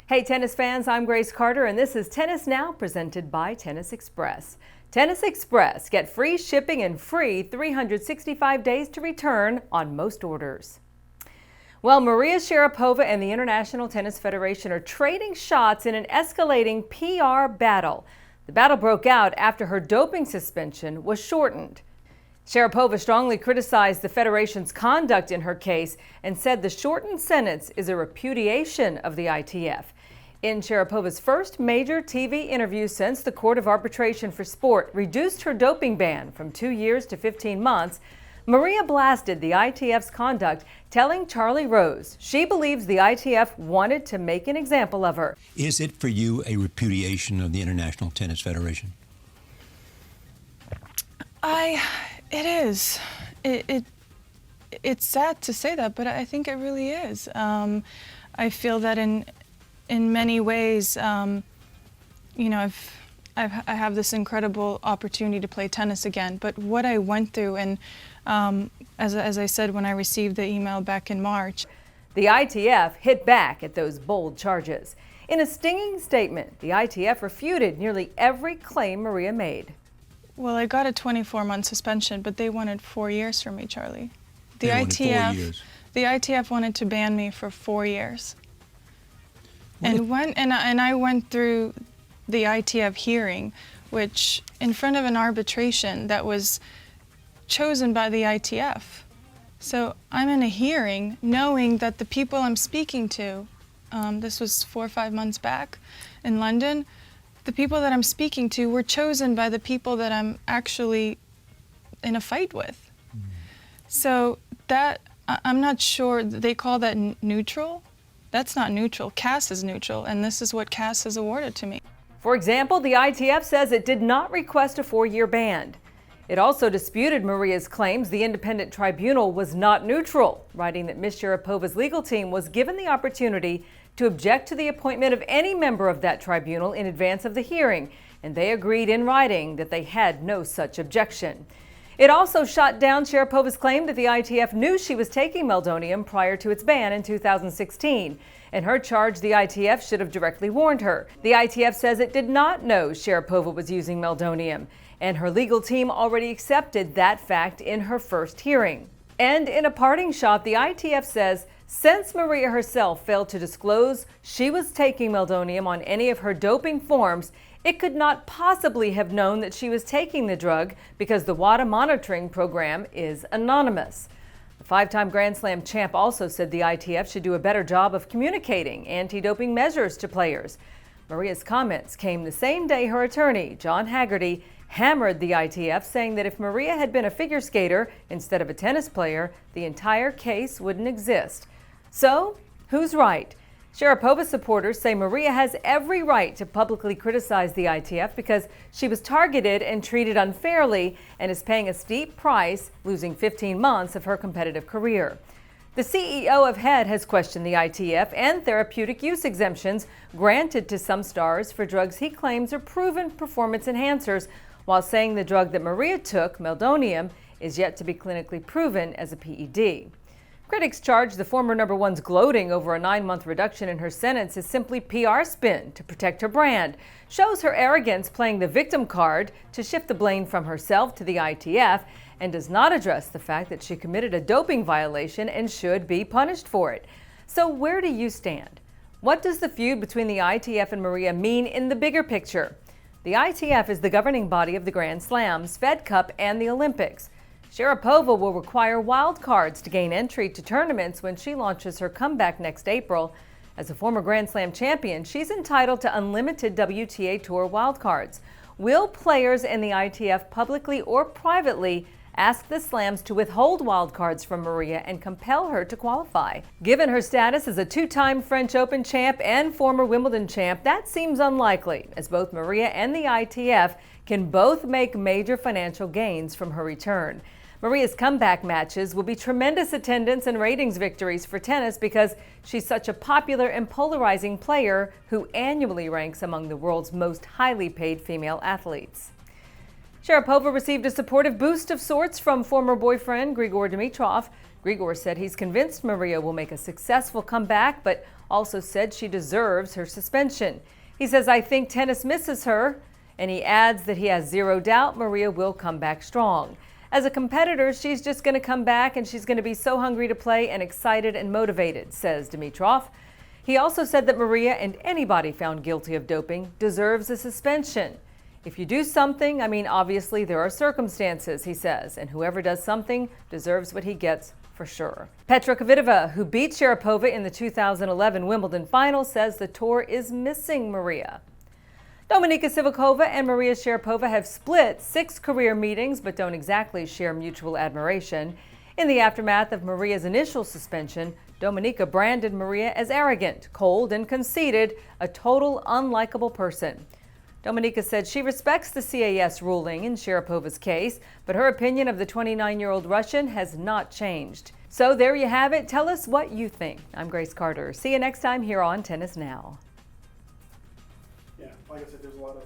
Hey tennis fans, I'm Grace Carter and this is Tennis Now presented by Tennis Express. Tennis Express, get free shipping and free 365 days to return on most orders. Well, Maria Sharapova and the International Tennis Federation are trading shots in an escalating PR battle. The battle broke out after her doping suspension was shortened. Sharapova strongly criticized the Federation's conduct in her case and said the shortened sentence is a repudiation of the ITF. In Sharapova's first major TV interview since the Court of Arbitration for Sport reduced her doping ban from 2 years to 15 months, Maria blasted the ITF's conduct, telling Charlie Rose she believes the ITF wanted to make an example of her. Is it for you a repudiation of the International Tennis Federation? It is. It's sad to say that, but I think it really is. I feel that in many ways, I have this incredible opportunity to play tennis again. But what I went through, and as I said when I received the email back in March, the ITF hit back at those bold charges. In a stinging statement, the ITF refuted nearly every claim Maria made. Well, I got a 24-month suspension, but they wanted 4 years from me, Charlie. The ITF wanted to ban me for 4 years. And I went through the ITF hearing, which in front of an arbitration that was chosen by the ITF. So I'm in a hearing knowing that the people I'm speaking to, this was 4 or 5 months back in London, the people that I'm speaking to were chosen by the people that I'm actually in a fight with. So that, I'm not sure, they call that neutral. That's not neutral. CAS is neutral, and this is what CAS has awarded to me. For example, the ITF says it did not request a 4-year ban. It also disputed Maria's claims the independent tribunal was not neutral, writing that Ms. Sharapova's legal team was given the opportunity to object to the appointment of any member of that tribunal in advance of the hearing, and they agreed in writing that they had no such objection. It also shot down Sharapova's claim that the ITF knew she was taking meldonium prior to its ban in 2016. In her charge, the ITF should have directly warned her. The ITF says it did not know Sharapova was using meldonium, and her legal team already accepted that fact in her first hearing. And in a parting shot, the ITF says since Maria herself failed to disclose she was taking meldonium on any of her doping forms, it could not possibly have known that she was taking the drug because the WADA monitoring program is anonymous. The 5-time Grand Slam champ also said the ITF should do a better job of communicating anti-doping measures to players. Maria's comments came the same day her attorney, John Haggerty, hammered the ITF, saying that if Maria had been a figure skater instead of a tennis player, the entire case wouldn't exist. So, who's right? Sharapova supporters say Maria has every right to publicly criticize the ITF because she was targeted and treated unfairly and is paying a steep price, losing 15 months of her competitive career. The CEO of HEAD has questioned the ITF and therapeutic use exemptions granted to some stars for drugs he claims are proven performance enhancers, while saying the drug that Maria took, meldonium, is yet to be clinically proven as a PED. Critics charge the former #1's gloating over a 9-month reduction in her sentence is simply PR spin to protect her brand, shows her arrogance playing the victim card to shift the blame from herself to the ITF, and does not address the fact that she committed a doping violation and should be punished for it. So where do you stand? What does the feud between the ITF and Maria mean in the bigger picture? The ITF is the governing body of the Grand Slams, Fed Cup, and the Olympics. Sharapova will require wild cards to gain entry to tournaments when she launches her comeback next April. As a former Grand Slam champion, she's entitled to unlimited WTA Tour wildcards. Will players in the ITF publicly or privately ask the Slams to withhold wildcards from Maria and compel her to qualify? Given her status as a 2-time French Open champ and former Wimbledon champ, that seems unlikely, as both Maria and the ITF can both make major financial gains from her return. Maria's comeback matches will be tremendous attendance and ratings victories for tennis because she's such a popular and polarizing player who annually ranks among the world's most highly paid female athletes. Sharapova received a supportive boost of sorts from former boyfriend Grigor Dimitrov. Grigor said he's convinced Maria will make a successful comeback, but also said she deserves her suspension. He says, "I think tennis misses her," and he adds that he has zero doubt Maria will come back strong. As a competitor, she's just going to come back and she's going to be so hungry to play and excited and motivated, says Dimitrov. He also said that Maria and anybody found guilty of doping deserves a suspension. If you do something, obviously there are circumstances, he says, and whoever does something deserves what he gets for sure. Petra Kvitova, who beat Sharapova in the 2011 Wimbledon final, says the tour is missing Maria. Dominika Sivakova and Maria Sharapova have split 6 career meetings, but don't exactly share mutual admiration. In the aftermath of Maria's initial suspension, Dominika branded Maria as arrogant, cold, and conceited, a total unlikable person. Dominika said she respects the CAS ruling in Sharapova's case, but her opinion of the 29-year-old Russian has not changed. So there you have it. Tell us what you think. I'm Grace Carter. See you next time here on Tennis Now. Yeah, like I said, there's a lot of